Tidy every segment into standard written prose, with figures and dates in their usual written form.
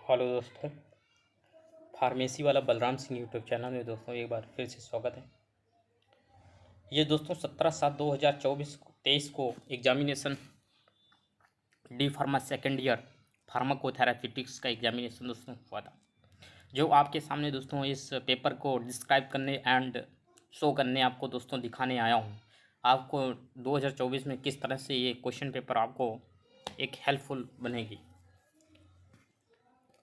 Hello दोस्तों, pharmacy वाला Balram Singh YouTube channel में दोस्तों एक बार फिर से स्वागत है। ये दोस्तों 17/7/2024 को examination D pharma second year pharmacotherapeutics का एग्जामिनेशन दोस्तों हुआ था, जो आपके सामने दोस्तों इस पेपर को डिस्क्राइब करने एंड शो करने आपको दोस्तों दिखाने आया हूँ। आपको 2024 में किस तरह से ये क्वेश्चन पेपर आपको एक हेल्पफुल बनेगी।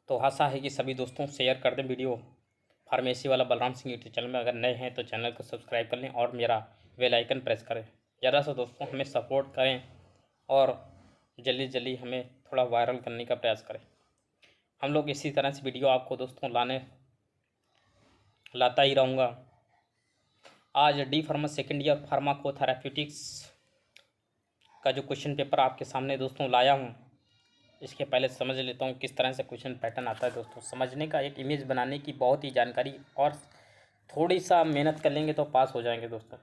तो आशा है कि सभी दोस्तों शेयर कर दें वीडियो। फार्मेसी वाला बलराम सिंह यूट्यूब चैनल में अगर नए हैं तो चैनल को सब्सक्राइब कर लें और मेरा बेल आइकन प्रेस करें। ज़्यादा से दोस्तों हमें सपोर्ट करें और जल्दी जल्दी हमें थोड़ा वायरल करने का प्रयास करें। हम लोग इसी तरह से वीडियो आपको दोस्तों लाता ही रहूँगा। आज D pharma second year pharmacotherapeutics का जो क्वेश्चन पेपर आपके सामने दोस्तों लाया हूँ, इसके पहले समझ लेता हूँ किस तरह से क्वेश्चन पैटर्न आता है। दोस्तों समझने का, एक इमेज बनाने की बहुत ही जानकारी और थोड़ी सा मेहनत कर लेंगे तो पास हो जाएंगे दोस्तों।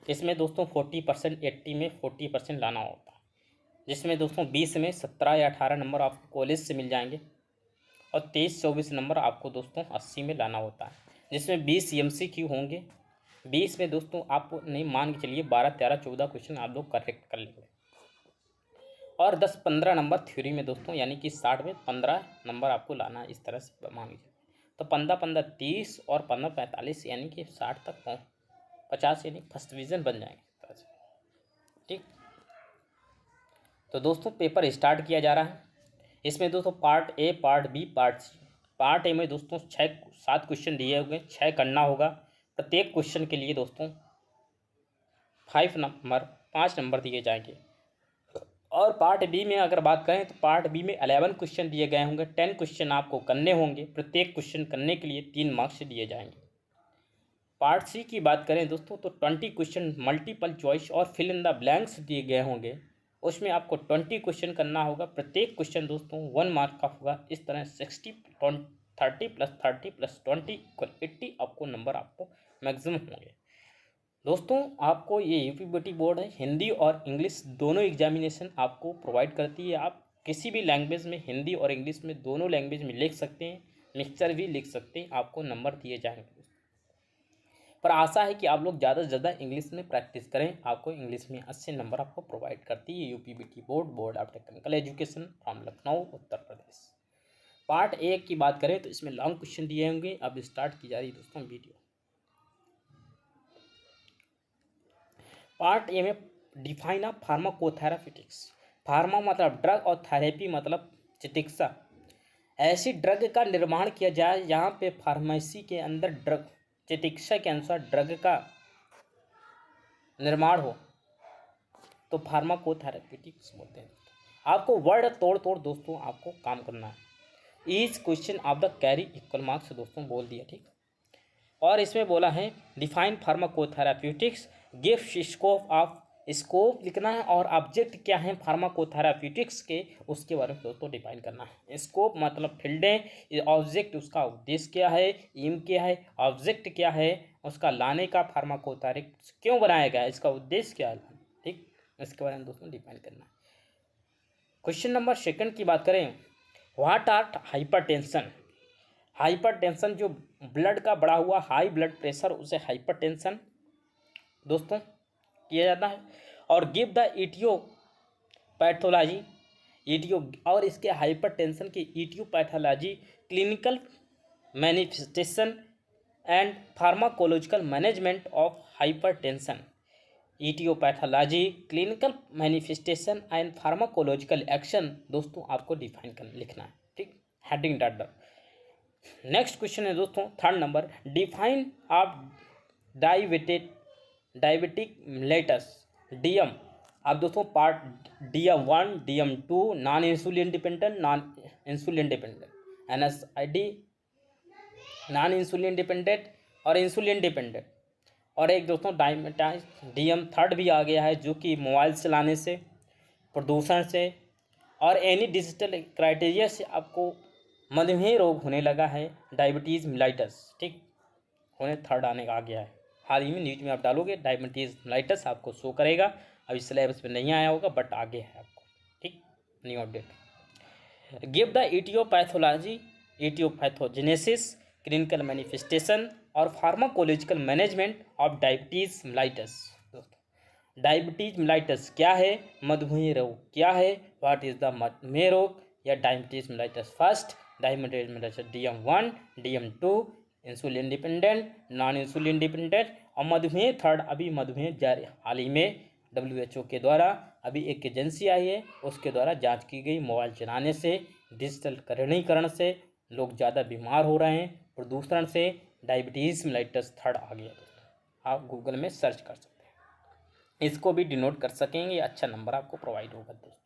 इसमें दोस्तों 40% 80 में 40% लाना होता है, जिसमें दोस्तों 20 में 17 या 18 नंबर आपको कॉलेज से मिल जाएंगे और 23-24 नंबर आपको दोस्तों 80 में लाना होता है, जिसमें 20 MCQ होंगे। 20 में दोस्तों आपको नहीं मान के चलिए 12, 13, 14 क्वेश्चन आप लोग करेक्ट कर लेंगे और 10-15 नंबर थ्योरी में दोस्तों, यानी कि 60 में 15 नंबर आपको लाना है। इस तरह से मान लीजिए तो 15-15 30 और 15-45 यानी कि 60 तक 50 यानी फर्स्ट डिवीज़न बन जाएंगे इस तरह से। ठीक, तो दोस्तों पेपर स्टार्ट किया जा रहा है। इसमें दोस्तों part A, part B, part C. Part A में दोस्तों 6-7 क्वेश्चन दिए हुए, 6 करना होगा। प्रत्येक क्वेश्चन के लिए दोस्तों 5 नंबर दिए जाएंगे। और पार्ट बी में अगर बात करें तो पार्ट बी में 11 क्वेश्चन दिए गए होंगे। 10 क्वेश्चन आपको करने होंगे। प्रत्येक क्वेश्चन करने के लिए 3 मार्क्स दिए जाएंगे। पार्ट सी की बात करें दोस्तों तो 20 क्वेश्चन मल्टीपल चॉइस और फिल इन द ब्लैंक्स दिए गए होंगे। उसमें आपको 20 क्वेश्चन करना होगा। प्रत्येक क्वेश्चन दोस्तों 1 मार्क का होगा। इस तरह 60 30 + 30 + 20 = 80 आपको नंबर आपको मैक्सिमम होंगे। दोस्तों आपको ये यूपी बोर्ड है, हिंदी और इंग्लिश दोनों एग्जामिनेशन आपको प्रोवाइड करती है। आप किसी भी लैंग्वेज में, हिंदी और इंग्लिश में, दोनों लैंग्वेज में लिख सकते हैं, मिक्सचर भी लिख सकते हैं, आपको नंबर दिए जाएंगे। पर आशा है कि आप लोग ज़्यादा से ज़्यादा इंग्लिश में प्रैक्टिस करें। आपको इंग्लिश में 80 नंबर आपको प्रोवाइड करती है UP board of technical education from Lucknow, Uttar Pradesh. Part A की बात करें तो इसमें लॉन्ग क्वेश्चन दिए होंगे। अब स्टार्ट की जा रही है दोस्तों वीडियो। पार्ट ए में डिफाइन ऑफ फार्माकोथेराप्यूटिक्स। फार्मा मतलब ड्रग और थेरेपी मतलब चिकित्सा। ऐसी ड्रग का निर्माण किया जाए यहाँ पे फार्मेसी के अंदर ड्रग, चिकित्सा के अनुसार ड्रग का निर्माण हो तो फार्माकोथेराप्यूटिक्स बोलते हैं। आपको वर्ड तोड़ दोस्तों आपको काम करना है। Each question of the carry equal marks दोस्तों बोल दिया, ठीक। और इसमें बोला है डिफाइन फार्माकोथेराप्यूटिक्स, गिव स्कोप लिखना है और ऑब्जेक्ट क्या है फार्माकोथेराप्यूटिक्स के, उसके बारे में दोस्तों डिफाइन करना है। स्कोप मतलब फील्डें, ऑब्जेक्ट उसका उद्देश्य क्या है, एम क्या है, ऑब्जेक्ट क्या है, उसका लाने का, फार्माकोथेराप्यूटिक्स क्यों बनाया गया है, इसका उद्देश्य क्या है, ठीक। इसके बारे में दोस्तों डिफाइन करना है। क्वेश्चन नंबर 2 की बात करें, व्हाट आर हाइपरटेंशन। हाइपरटेंशन जो ब्लड का बढ़ा हुआ हाई ब्लड प्रेशर, उसे हाइपरटेंशन दोस्तों किया जाता है। और गिव द इटियोपैथोलॉजी, और इसके हाइपरटेंशन की etiopathology, clinical manifestation and pharmacological management of hypertension. Etiopathology, clinical manifestation and pharmacological action दोस्तों आपको डिफाइन कर लिखना है, ठीक। Heading data. नेक्स्ट क्वेश्चन है दोस्तों 3rd number, define of diabetic mellitus, DM. अब दोस्तों part DM1, DM2 non insulin dependent, non insulin dependent, NSAID non insulin dependent और इंसुलिन डिपेंडेंट। और एक दोस्तों डायबिटाइज DM3 भी आ गया है, जो कि मोबाइल चलाने से, प्रदूषण से और एनी डिजिटल क्राइटेरिया से आपको मधुमेह रोग होने लगा है, डायबिटीज़ मेलिटस, ठीक, होने 3rd आने आ गया है। हाल ही में न्यूज में आप डालोगे डायबिटीज़ मेलिटस आपको शो करेगा। अभी सिलेबस में नहीं आया होगा बट आगे है आपको, ठीक, new update. Give the aetiopathogenesis, clinical manifestation और pharmacological management of diabetes mellitus. दोस्तों डायबिटीज मेलाइटस क्या है, मधुमेह रोग क्या है, व्हाट इज द मधुमेह रोग या diabetes mellitus. First diabetes mellitus DM1, DM2, insulin dependent, non insulin dependent, और मधुमेह थर्ड। अभी मधुमेह जारी हाल ही में WHO के द्वारा अभी एक एजेंसी आई है, उसके द्वारा जांच की गई। मोबाइल चलाने से, डिजिटल करणीकरण से लोग ज़्यादा बीमार हो रहे हैं, प्रदूषण से डायबिटीज़ मेलाइटस थर्ड आ गया। दोस्तों आप गूगल में सर्च कर सकते हैं, इसको भी डिनोट कर सकेंगे, अच्छा नंबर आपको प्रोवाइड होगा। दोस्तों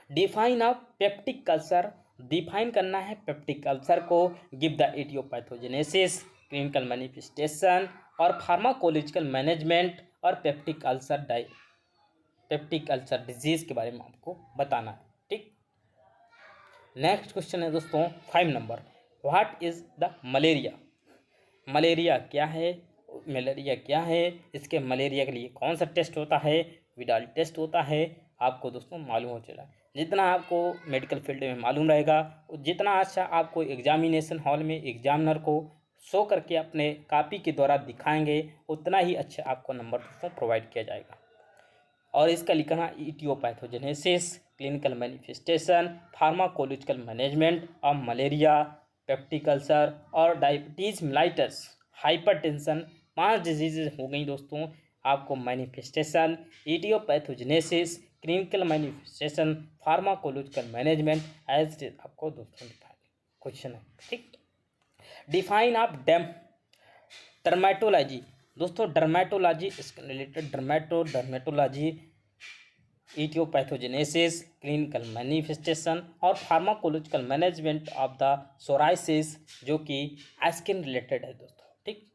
define of peptic ulcer, define करना है पेप्टिक अल्सर को। Give the aetiopathogenesis, clinical manifestation और फार्माकोलॉजिकल मैनेजमेंट और पेप्टिक अल्सर डिजीज के बारे में आपको बताना है। ठीक, नेक्स्ट क्वेश्चन है दोस्तों 5 number, what is the malaria. Malaria क्या है, मलेरिया क्या है, इसके मलेरिया के लिए कौन सा टेस्ट होता है, विडाल टेस्ट होता है। आपको दोस्तों मालूम हो चला, जितना आपको मेडिकल फील्ड में मालूम रहेगा, जितना अच्छा आपको एग्जामिनेशन हॉल में एग्जामिनर को शो करके अपने कॉपी के द्वारा दिखाएंगे, उतना ही अच्छा आपको नंबर दोस्तों प्रोवाइड किया जाएगा। और इसका लिखना etiopathogenesis, clinical manifestation, pharmacological management of malaria, peptic ulcer और डायबिटीज मेलाइटस, हाइपरटेंशन, 5 डिजीजेज हो गई दोस्तों। आपको manifestation, etiopathogenesis, clinical manifestation, pharmacological management as आपको दोस्तों क्वेश्चन है। ठीक, डिफाइन ऑफ डर्मेटोलॉजी। दोस्तों डर्मेटोलॉजी, इसके related dermatology, etiopathogenesis, clinical manifestation और pharmacological management of the psoriasis, जो कि स्किन रिलेटेड है दोस्तों। ठीक,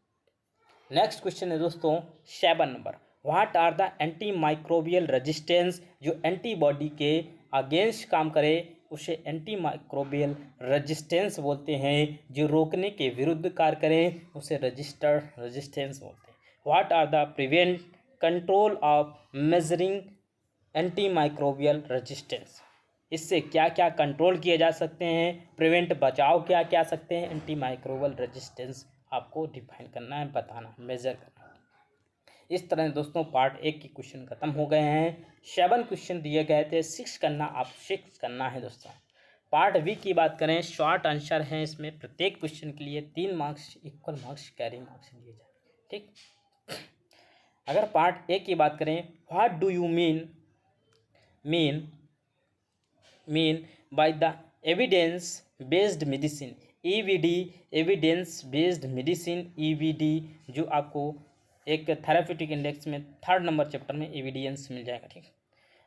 नेक्स्ट क्वेश्चन है दोस्तों 7 number, what are the anti microbial resistance, जो एंटीबॉडी के अगेंस्ट काम करे उसे एंटी माइक्रोबियल रेजिस्टेंस बोलते हैं, जो रोकने के विरुद्ध कार्य करें उसे रेजिस्टेंस बोलते हैं। What are the prevent control of measuring anti microbial resistance, इससे क्या क्या कंट्रोल किए जा सकते हैं, प्रिवेंट बचाव क्या क्या सकते हैं, एंटी माइक्रोबियल रेजिस्टेंस आपको डिफाइन करना है, बताना, मेजर करना है। इस तरह दोस्तों पार्ट 1 के क्वेश्चन खत्म हो गए हैं। 7 क्वेश्चन दिए गए थे, 6 करना है दोस्तों। पार्ट बी की बात करें, शॉर्ट आंसर हैं इसमें, प्रत्येक क्वेश्चन के लिए 3 marks, equal marks, carry marks दिए जाए। ठीक, अगर पार्ट ए की बात करें, what do you mean by the evidence based medicine, EBD, evidence based medicine, EBD, जो आपको एक थेराप्यूटिक इंडेक्स में 3rd नंबर चैप्टर में एविडेंस मिल जाएगा। ठीक,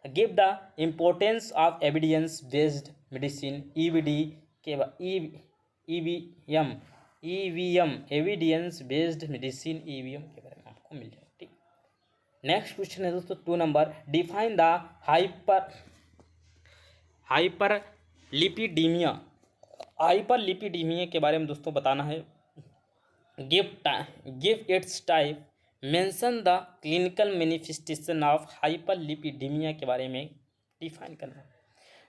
give the importance of evidence based medicine, EBD के बाद EVM, evidence based medicine, EVM के बारे में आपको मिल जाएगा। ठीक, नेक्स्ट क्वेश्चन है दोस्तों 2 नंबर, डिफाइन द हाइपरलिपिडीमिया के बारे में दोस्तों बताना है। Give its type, mention the clinical manifestation of hyperlipidaemia के बारे में डिफाइन करना है।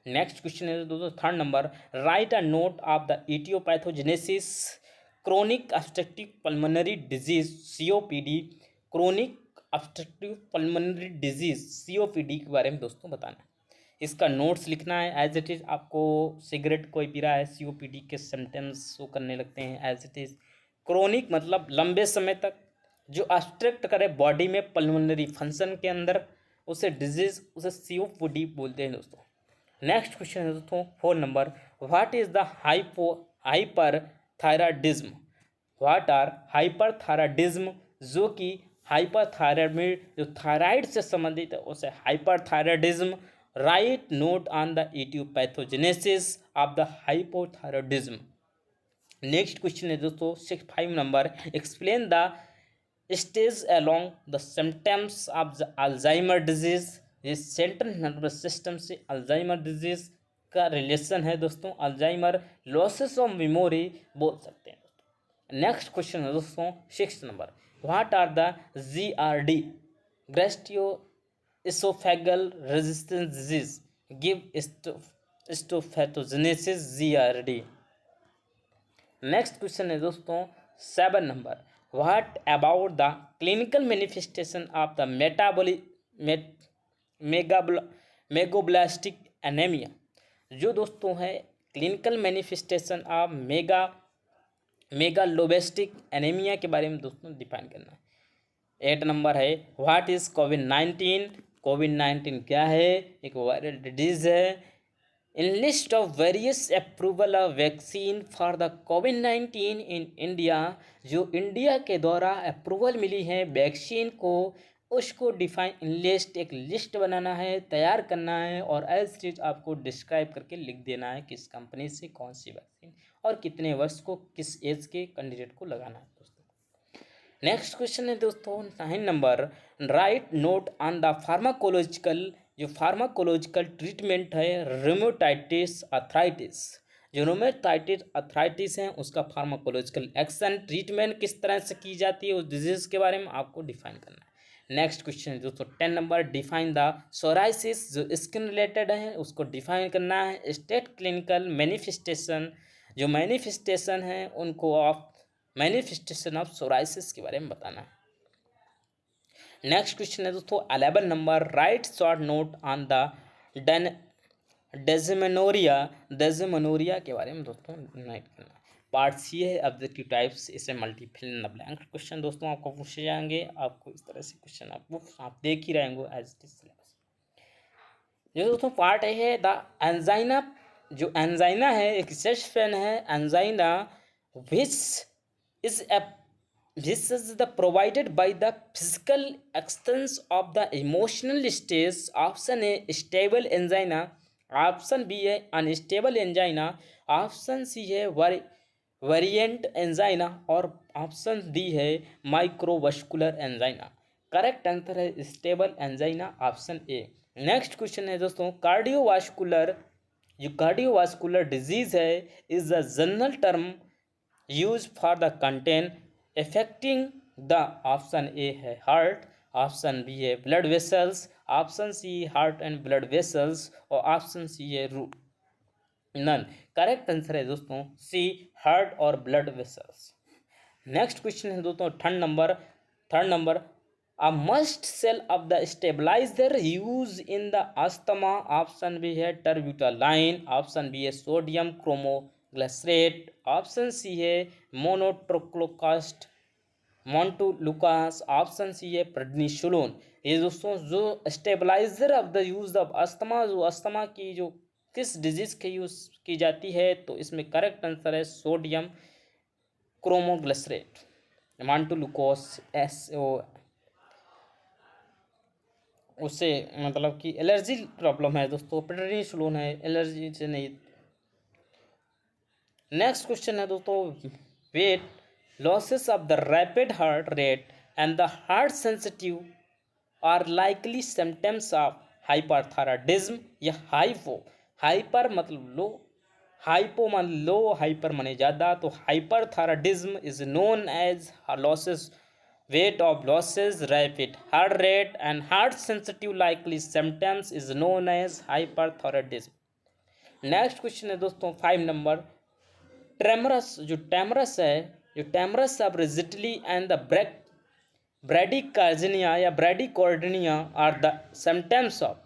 नेक्स्ट क्वेश्चन है दोस्तों 3rd number, right a note of the aetiopathogenesis chronic obstructive pulmonary disease, COPD, chronic obstructive pulmonary disease COPD के बारे में दोस्तों बताना है। इसका नोट्स लिखना है एज इट इज़। आपको सिगरेट कोई पी रहा है, COPD के सिम्टम्स शो करने लगते हैं एज इट इज़। क्रोनिक मतलब लंबे समय तक जो ऑब्स्ट्रक्ट करे बॉडी में पल्मोनरी फंक्शन के अंदर, उसे डिजीज, उसे COPD बोलते हैं दोस्तों। नेक्स्ट क्वेश्चन है दोस्तों 4 number, what is the hyperthyroidism. What are hyperthyroidism, जो कि हाइपरथायराइड में जो थायराइड से संबंधित है उसे hyperthyroidism. Right note on the aetiopathogenesis of the hypothyroidism. Next question है दोस्तों 5 number, explain the stage along the symptoms of the Alzheimer disease. ये सेंट्रल नर्वस सिस्टम से अल्जाइमर डिजीज का रिलेशन है दोस्तों। अल्जाइमर लॉसेस ऑफ मेमोरी बोल सकते हैं दोस्तों। नेक्स्ट क्वेश्चन है दोस्तों 6 number, what are the GRD, gastroesophageal resistance disease, give स्टोफेटोजेनेसिस GRD। नेक्स्ट क्वेश्चन है दोस्तों 7 number, what about the clinical manifestation of the megaloblastic anaemia. जो दोस्तों है clinical manifestation of megaloblastic anaemia के बारे में दोस्तों डिफाइन करना है। 8 नंबर है, व्हाट इज कोविड-19। कोविड-19 क्या है? एक वायरल डिजीज है। In list of various approval of vaccine for the COVID-19 in India, जो इंडिया के द्वारा अप्रूवल मिली है वैक्सीन को, उसको डिफाइन इन लिस्ट, एक लिस्ट बनाना है, तैयार करना है और एज चीज आपको डिस्क्राइब करके लिख देना है किस कंपनी से कौन सी वैक्सीन और कितने वर्ष को किस एज के कैंडिडेट को लगाना है दोस्तों। नेक्स्ट क्वेश्चन है दोस्तों 9 number, right note on the pharmacological, जो फार्माकोलॉजिकल ट्रीटमेंट है रोमेटाइटिस अर्थराइटिस, जो रोमेटाइटिस अर्थराइटिस है उसका फार्माकोलॉजिकल एक्शन ट्रीटमेंट किस तरह से की जाती है उस डिजीज के बारे में आपको डिफाइन करना है। नेक्स्ट क्वेश्चन है दोस्तों 10 नंबर, डिफाइन द सोराइसिस, जो स्किन रिलेटेड है उसको डिफाइन करना है। स्टेट क्लिनिकल मैनिफेस्टेशन, जो मैनिफेस्टेशन है उनको आप मैनिफेस्टेशन ऑफ सोराइसिस के बारे में बताना है। नेक्स्ट क्वेश्चन है दोस्तों 11 number, write short note on the dysmenorrhoea, dysmenorrhoea के बारे में दोस्तों नाइट करना। पार्ट सी है ऑब्जेक्टिव टाइप्स, इसे मल्टीफिल इन द ब्लैंक क्वेश्चन दोस्तों आपको पूछे जाएंगे। आपको इस तरह से क्वेश्चन आप देख ही रहेंगे एज इट इज सिलेबस। जो दोस्तों पार्ट है द एंजाइना, जो एंजाइना है एक चेस्ट पेन है angina which is a this is the provided by the physical extents of the emotional stage। Option A stable angina, option B है unstable angina, option C है variant angina और option D है microvascular angina. Correct answer है stable angina, option A. Next question है दोस्तों cardiovascular, जो cardiovascular disease है is a general term use for the content affecting the, option A है heart, option B है blood vessels, option C heart and blood vessels और option C है none. Correct answer है दोस्तों C heart और blood vessels. Next question है दोस्तों third number, a mast cell of the stabiliser use in the asthma, option B है terbutaline, option B है sodium cromoglycate, option C है मोनोट्रोक्लोकास्ट मोन्टुलुकास, ऑप्शन सी है प्रेडनिसोलोन। ये दोस्तों जो stabiliser of the use of asthma, जो अस्थमा की जो किस डिजीज के यूज की जाती है तो इसमें करेक्ट आंसर है सोडियम क्रोमोग्लिसरेट मोन्टुलुकोस SO, उससे मतलब कि एलर्जी प्रॉब्लम है दोस्तों, प्रेडनिसोलोन है एलर्जी से नहीं। नेक्स्ट क्वेश्चन है दोस्तों wait losses of the rapid heart rate and the heart sensitive are likely symptoms of hyperthyroidism या हाइपर मतलब लो, हाइपो मान लो, हाइपर माने ज़्यादा, तो hyperthyroidism is known as losses weight of losses rapid heart rate and heart sensitive likely symptoms is known as hyperthyroidism। Next question है दोस्तों 5 नंबर, ट्रेमरस, जो ट्रेमरस है, जो tremors of rigidly and the bradykinesia या bradykinesia are the symptoms of,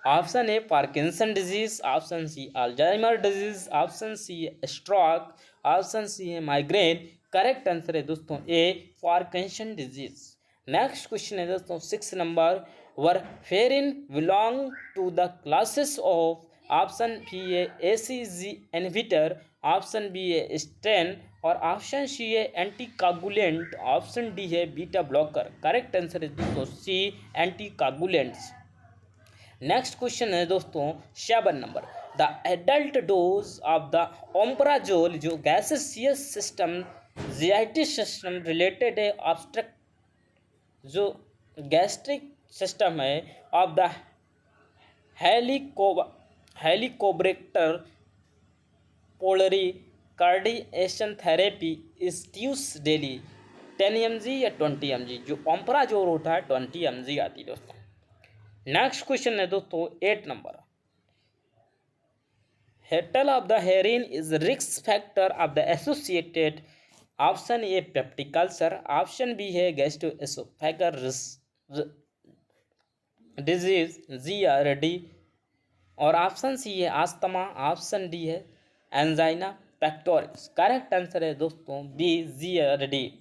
option A Parkinson disease, option C Alzheimer disease, option C stroke, option C है migraine. Correct answer है दोस्तों A Parkinson disease. Next question है दोस्तों 6 number, warfarin belong to the classes of, option B है ACG inhibitor, option B है stand और option C है anticoagulant, option D है बीटा ब्लॉकर। करेक्ट आंसर है दोस्तों सी एंटीकागुलेंट्स। नेक्स्ट क्वेश्चन है दोस्तों 7 number, the adult dose of the omeprazole, जो gaseous system GIT system related है ऑब्स्ट्रक्ट, जो गैस्ट्रिक सिस्टम है of the Helicobacter pylori eradication therapy is use daily 10 mg या 20 mg, जो ओम्प्राजोल होता है 20 mg आती है दोस्तों। नेक्स्ट क्वेश्चन है दोस्तों 8 number, hiatal of the hernia is risk factor of the associated. Option A peptic ulcer, option B है gastroesophageal disease G R D, और ऑप्शन सी है आस्थमा, ऑप्शन डी है एंजाइना पेक्टोरिस। करेक्ट आंसर है दोस्तों B G R D.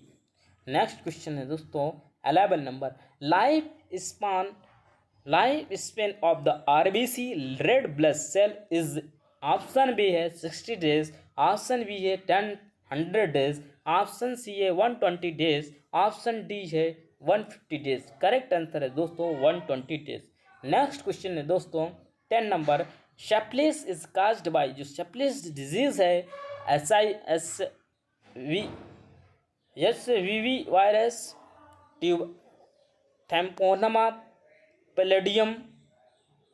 Next question है दोस्तों 11 number. Life span of the RBC red blood cell is. Option B है 60 days, option B है 100 days, option C है 120 days, option D है 150 days. Correct answer है दोस्तों 120 डेज। नेक्स्ट क्वेश्चन है दोस्तों 10 number. Syphilis is caused by, जो syphilis disease है B virus, Treponema pallidum,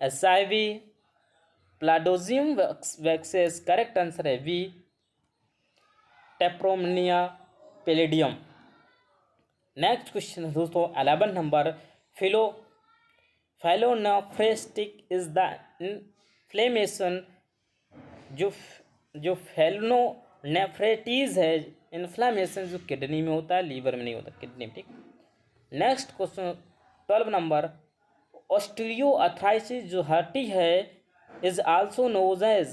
HIV, Plasmodium vivax. Correct answer है B Treponema pallidum. Next question है दोस्तों 11 number. Pyelonephritis is the inflammation, जो फेलोनेफ्रेटिस है inflammation जो किडनी में होता है, लीवर में नहीं होता, किडनी में। ठीक। Next question 12 number. ऑस्टियोआर्थराइटिस जो हड्डी है is also known as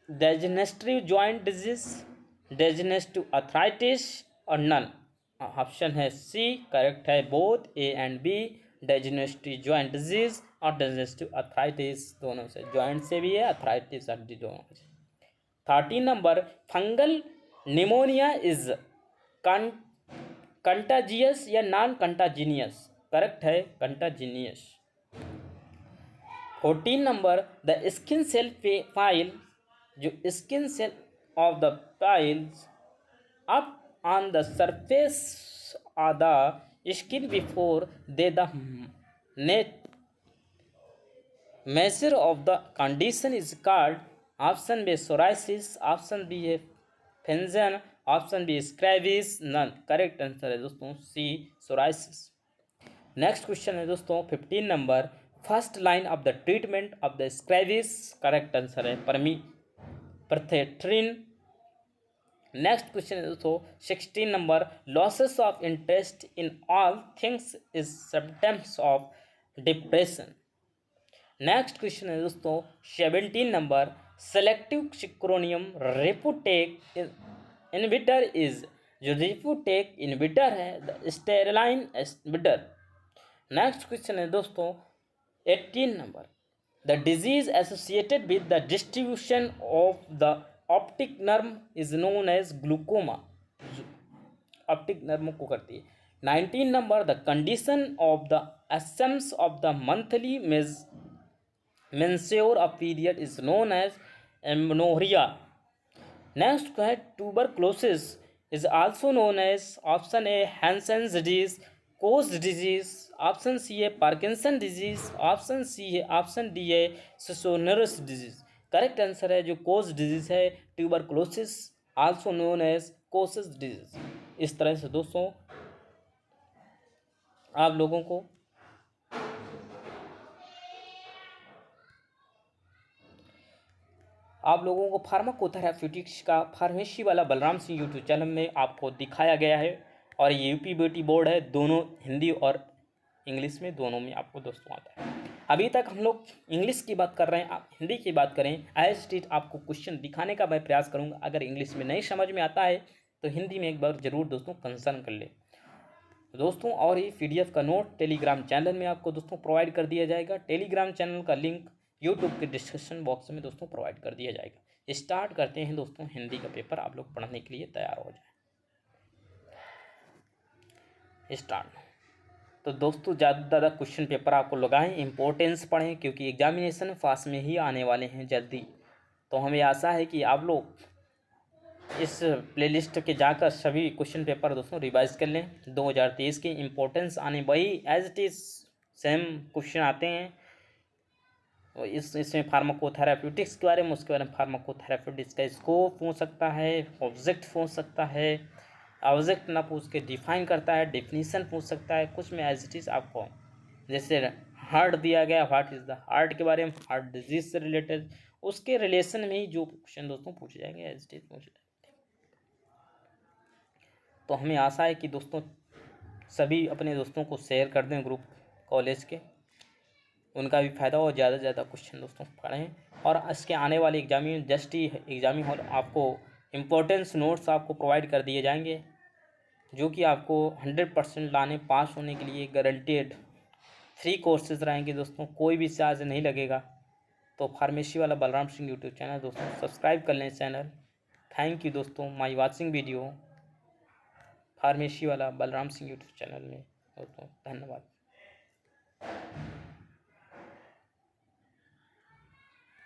digestive joint disease, digestive arthritis और नन। ऑप्शन है सी करेक्ट है, both A and B, digestive joint disease और डाइजेस्टिव अर्थराइटिस दोनों से, जॉइंट से भी है, अर्थराइटिस हड्डी दोनों से। 13 number. Fungal pneumonia is contagious या नॉन कंटाजिनियस। करेक्ट है contagious. 14 number. The skin cell file, जो skin cell of the files up on the surface of the skin before they the net measure of the condition is called। Option B psoriasis, option B है फेंजन, option B scabies, none. Correct answer है दोस्तों C psoriasis. Next question है दोस्तों 15 number. First line of the treatment of the scabies. Correct answer है permethrin. Next question है दोस्तों 16 number. Losses of interest in all things is symptoms of depression. Next question है दोस्तों 17 number. Selective serotonin reuptake inhibitor is, जो reuptake inhibitor है the sertraline inhibitor. Next question है दोस्तों 18 number. The disease associated with the distribution of the optic nerve is known as glaucoma, optic nerve को करती है। 19 number. The condition of the absence of the monthly measure of period is known as amenorrhoea. Next है tuberculosis is also known as, option A Hansen's disease, Koch's disease, option C है Parkinson disease, option D है सिसोनरस disease. Correct answer है जो कोज disease है tuberculosis, also known as कोसिस disease. इस तरह से दोस्तों आप लोगों को फार्माकोथेराप्यूटिक्स का फार्मेसी वाला बलराम सिंह यूट्यूब चैनल में आपको दिखाया गया है। और ये यूपी बीटी बोर्ड है, दोनों हिंदी और इंग्लिश में दोनों में आपको दोस्तों आता है। अभी तक हम लोग इंग्लिश की बात कर रहे हैं, आप हिंदी की बात करें। IST आपको क्वेश्चन दिखाने का मैं प्रयास करूँगा। अगर इंग्लिश में नहीं समझ में आता है तो हिंदी में एक बार ज़रूर दोस्तों कंसर्न कर ले दोस्तों। और ये PDF का नोट टेलीग्राम चैनल में आपको दोस्तों प्रोवाइड कर दिया जाएगा। टेलीग्राम चैनल का लिंक यूट्यूब के डिस्क्रिप्शन बॉक्स में दोस्तों प्रोवाइड कर दिया जाएगा। स्टार्ट करते हैं दोस्तों हिंदी का पेपर, आप लोग पढ़ने के लिए तैयार हो जाए। स्टार्ट। तो दोस्तों ज़्यादा से ज़्यादा क्वेश्चन पेपर आपको लगाएं, इंपॉर्टेंस पढ़ें, क्योंकि एग्जामिनेशन पास में ही आने वाले हैं जल्दी। तो हमें आशा है कि आप लोग इस प्लेलिस्ट के जाकर सभी क्वेश्चन पेपर दोस्तों रिवाइज कर लें। 2023 के इम्पोर्टेंस आने वही as it is same question आते हैं। इसमें फार्माकोथेराप्यूटिक्स के बारे में, उसके बारे में फार्माकोथेराप्यूटिक्स का स्कोप पूछ सकता है, ऑब्जेक्ट पूछ सकता है, ऑब्जेक्ट ना पूछ के डिफाइन करता है, डेफिनीशन पूछ सकता है। कुछ में एज इट इज़ आपको जैसे हार्ट दिया गया, व्हाट इज़ द हार्ट के बारे में, हार्ट डिजीज से रिलेटेड उसके रिलेशन में ही जो क्वेश्चन दोस्तों पूछे जाएंगे एज इट इज पूछे जाएंगे। तो हमें आशा है कि दोस्तों सभी अपने दोस्तों को शेयर कर दें ग्रुप कॉलेज के, उनका भी फ़ायदा हो, ज़्यादा से ज़्यादा क्वेश्चन दोस्तों पढ़ें। और इसके आने वाले एग्जामी जस्ट ही एग्जामी हॉल आपको इम्पोर्टेंस नोट्स आपको प्रोवाइड कर दिए जाएंगे, जो कि आपको 100% लाने पास होने के लिए गारंटेड फ्री कोर्सेज रहेंगे दोस्तों, कोई भी चार्ज नहीं लगेगा। तो फार्मेसी वाला बलराम सिंह यूट्यूब चैनल दोस्तों सब्सक्राइब कर लें चैनल। थैंक यू दोस्तों माई वॉचिंग वीडियो फार्मेसी वाला बलराम सिंह यूट्यूब चैनल में दोस्तों, धन्यवाद।